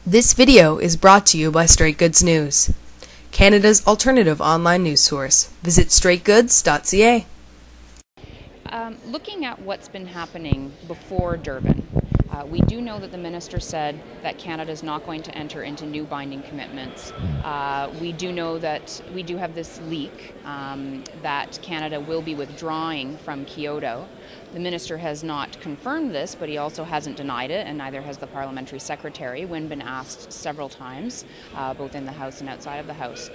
This video is brought to you by Straight Goods News, Canada's alternative online news source. Visit straightgoods.ca. Looking at what's been happening before Durban, we do know that the minister said that Canada is not going to enter into new binding commitments. We do know that we do have this leak that Canada will be withdrawing from Kyoto. The minister has not confirmed this, but he also hasn't denied it, and neither has the parliamentary secretary when been asked several times, both in the House and outside of the House.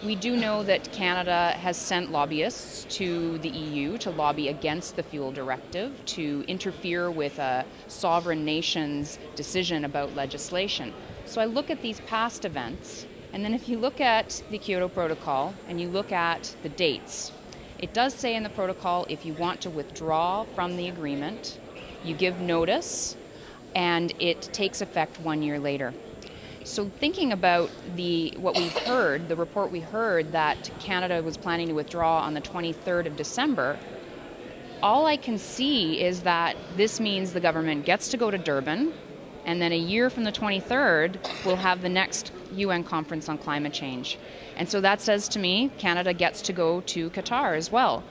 We do know that Canada has sent lobbyists to the EU to lobby against the fuel directive, to interfere with a sovereign nation's decision about legislation. So I look at these past events, and then if you look at the Kyoto Protocol and you look at the dates, it does say in the protocol if you want to withdraw from the agreement, you give notice, and it takes effect 1 year later. So thinking about what we've heard, the report we heard that Canada was planning to withdraw on the 23rd of December, all I can see is that this means the government gets to go to Durban, and then a year from the 23rd, we'll have the next UN conference on climate change. And so that says to me, Canada gets to go to Qatar as well.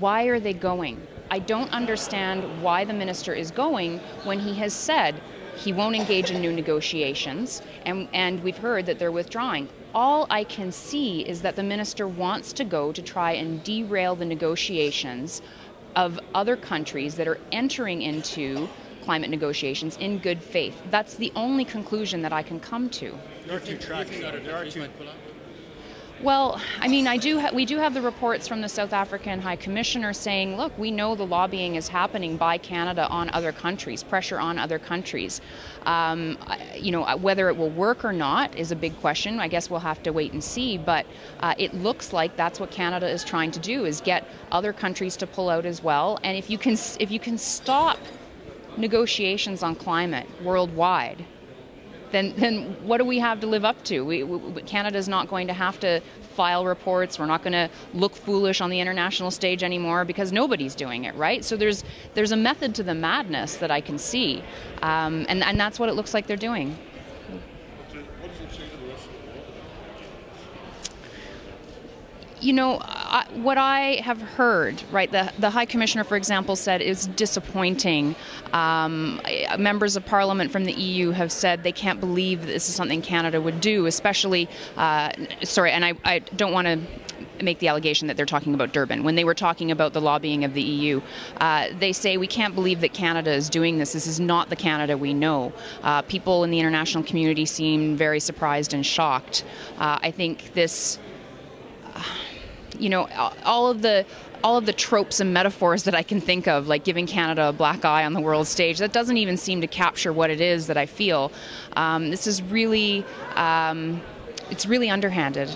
Why are they going? I don't understand why the minister is going when he has said he won't engage in new negotiations, and we've heard that they're withdrawing. All I can see is that the minister wants to go to try and derail the negotiations of other countries that are entering into climate negotiations in good faith. That's the only conclusion that I can come to. There are two tracks. Well, I mean, we do have the reports from the South African High Commissioner saying, look, we know the lobbying is happening by Canada on other countries, pressure on other countries. Whether it will work or not is a big question. I guess we'll have to wait and see, but it looks like that's what Canada is trying to do, is get other countries to pull out as well. And if you can stop negotiations on climate worldwide, then what do we have to live up to? Canada's not going to have to file reports. We're not going to look foolish on the international stage anymore because nobody's doing it, right? So there's a method to the madness that I can see, and that's what it looks like they're doing. What does it say to the rest of the world? You know, what I have heard, right, the High Commissioner, for example, said is disappointing. Members of Parliament from the EU have said they can't believe that this is something Canada would do, especially, and I don't want to make the allegation that they're talking about Durban. When they were talking about the lobbying of the EU, they say we can't believe that Canada is doing this. This is not the Canada we know. People in the international community seem very surprised and shocked. I think this... all of the tropes and metaphors that I can think of, like giving Canada a black eye on the world stage, that doesn't even seem to capture what it is that I feel. This is really, it's really underhanded.